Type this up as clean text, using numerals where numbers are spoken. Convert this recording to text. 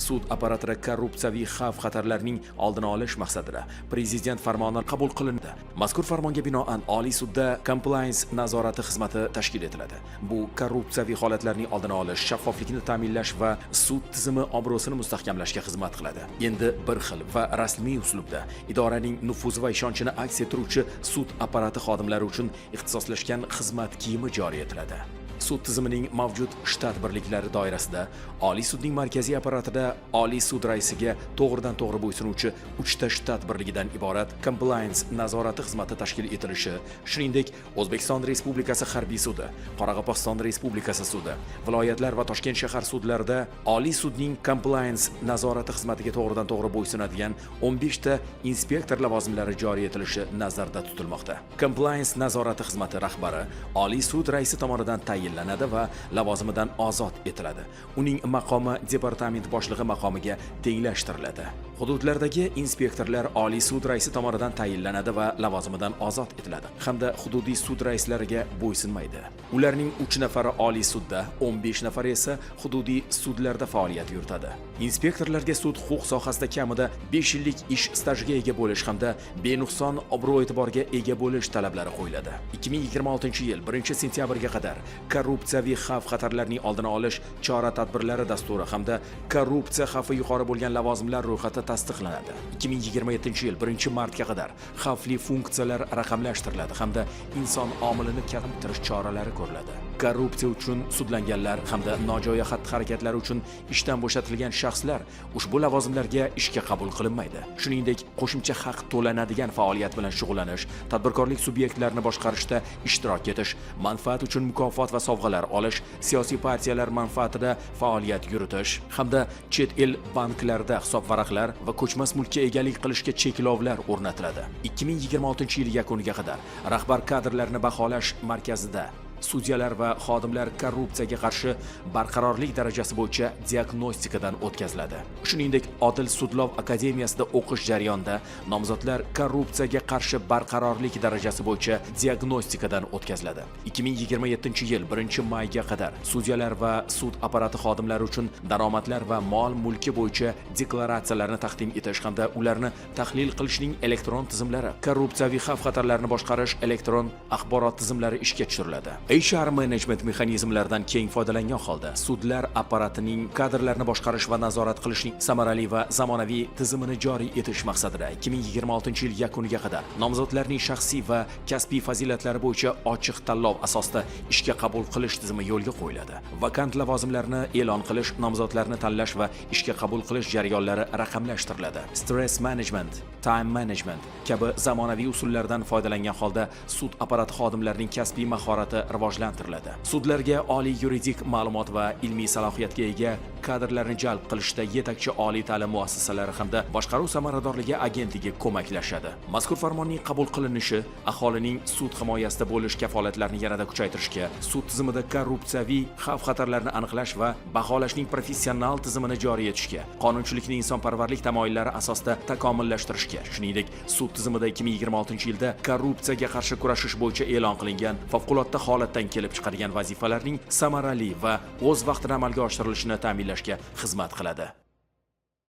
sud apparatida korrupsiyaviy xavf-xatarlarning oldini olish maqsadida prezident farmoni qabul qilindi. Mazkur farmonga binoan Oliy sudda compliance nazorati xizmati tashkil etiladi. Bu korrupsiyaviy holatlarning oldini olish, shaffoflikni ta'minlash va sud tizimi obro'sini mustahkamlashga xizmat qiladi. Endi bir xil va rasmiy uslubda idoraning nufuzi va ishonchini aks ettiruvchi sud apparati xodimlari uchun ixtisoslashgan xizmat kiyimi joriy etiladi. Sud tizimining mavjud shtat birliklari doirasida Oliy sudning markaziy apparatida Oliy sud raisiga to'g'ridan-to'g'ri bo'ysunuvchi 3 ta shtat birligidan iborat compliance nazorati xizmati tashkil etilishi, shuningdek O'zbekiston Respublikasi harbiy sudi, Qoraqalpog'iston Respublikasi sudi, viloyatlar va Toshkent shahar sudlarida Oliy sudning compliance nazorati xizmatiga to'g'ridan-to'g'ri bo'ysunadigan 15 ta inspektor lavozimlari joriy etilishi nazarda tutilmoqda. Compliance nazorati xizmati rahbari Oliy sud raisi tomonidan tayinlanadi va lavozimidan ozod etiladi. Uning maqomi departament boshlig'i maqomiga tenglashtiriladi. Hududlardagi inspektorlar Oliy sud raisi tomonidan tayinlanadi va lavozimidan ozod etiladi hamda hududiy sud raislariga bo'ysunmaydi. Ularning 3 nafari Oliy sudda, 15 nafari esa hududiy sudlarda faoliyat yuritadi. Inspektorlarga sud huquq sohasida kamida 5 yillik ish stajiga ega bo'lish hamda benuqson obro'-e'tiborga ega bo'lish talablari qo'yiladi. 2026-yil 1-sentyabrga qadar korrupsiyaviy xavf-xatarlarning oldini olish chora-tadbirlari dasturi hamda korrupsiya xavfi yuqori bo'lgan lavozimlar ro'yxati tasdiqlanadi. 2027-yil 1-martga qadar xavfli funksiyalar raqamlashtiriladi hamda inson omilini kamaytirish choralari ko'riladi. Korrupsiya uchun sudlanganlar hamda nojo'ya xatti-harakatlari uchun ishdan bo'shatilgan shaxslar ushbu lavozimlarga ishga qabul qilinmaydi. Shuningdek, qo'shimcha haq to'lanadigan faoliyat bilan shug'ullanish, tadbirkorlik subyektlarini boshqarishda ishtirok etish, manfaat uchun mukofot va sovg'alar olish, siyosiy partiyalar manfaatida faoliyat yuritish hamda chet el banklarida hisobvaraqlar va ko'chmas mulkka egalik qilishga cheklovlar o'rnatiladi. 2026-yil yakuniga qadar rahbar kadrlarni baholash markazida sudyalar va xodimlar korrupsiyaga qarshi barqarorlik darajasi bo'yicha diagnostikadan o'tkaziladi. Shuningdek, Odil sudlov akademiyasida o'qish jarayonida nomzodlar korrupsiyaga qarshi barqarorlik darajasi bo'yicha diagnostikadan o'tkaziladi. 2027-yil 1-mayga qadar sudyalar va sud apparati xodimlari uchun daromadlar va mol-mulki bo'yicha deklaratsiyalarni taqdim etish hamda ularni tahlil qilishning elektron tizimlari, korrupsiyaviy xavf-xatarlarni boshqarish elektron axborot tizimlari ishga tushiriladi. HR management mexanizmlaridan keng foydalangan holda sudlar apparatining kadrlarni boshqarish va nazorat qilishning samarali va zamonaviy tizimini joriy etish maqsadida 2026-yil yakuniga qadar nomzodlarning shaxsiy va kasbiy fazilatlari bo'yicha ochiq tanlov asosida ishga qabul qilish tizimi yo'lga qo'yiladi. Vakant lavozimlarni e'lon qilish, nomzodlarni tanlash va ishga qabul qilish jarayonlari raqamlashtiriladi. Stress management, time management kabi zamonaviy usullardan foydalangan holda sud apparati xodimlarining kasbiy mahorati rivojlantiriladi. Sudlarga oliy yuridik ma'lumot va ilmiy salohiyatga ega kadrlarni jalb qilishda yetakchi oliy ta'lim muassasalari hamda boshqaruv samaradorligi agentligi ko'maklashadi. Mazkur farmonning qabul qilinishi aholining sud himoyasida bo'lish kafolatlarini yanada kuchaytirishga, sud tizimida korrupsiyaviy xavf-xatarlarni aniqlash va baholashning professional tizimini joriy etishga, qonunchilikni insonparvarlik tamoyillari asosida takomillashtirishga, shuningdek, sud tizimida 2026-yilda korrupsiyaga qarshi kurashish bo'yicha e'lon qilingan favqulodda holatdan kelib chiqadigan vazifalarning samarali va o'z vaqtida amalga oshirilishini ta'minlashga xizmat qiladi.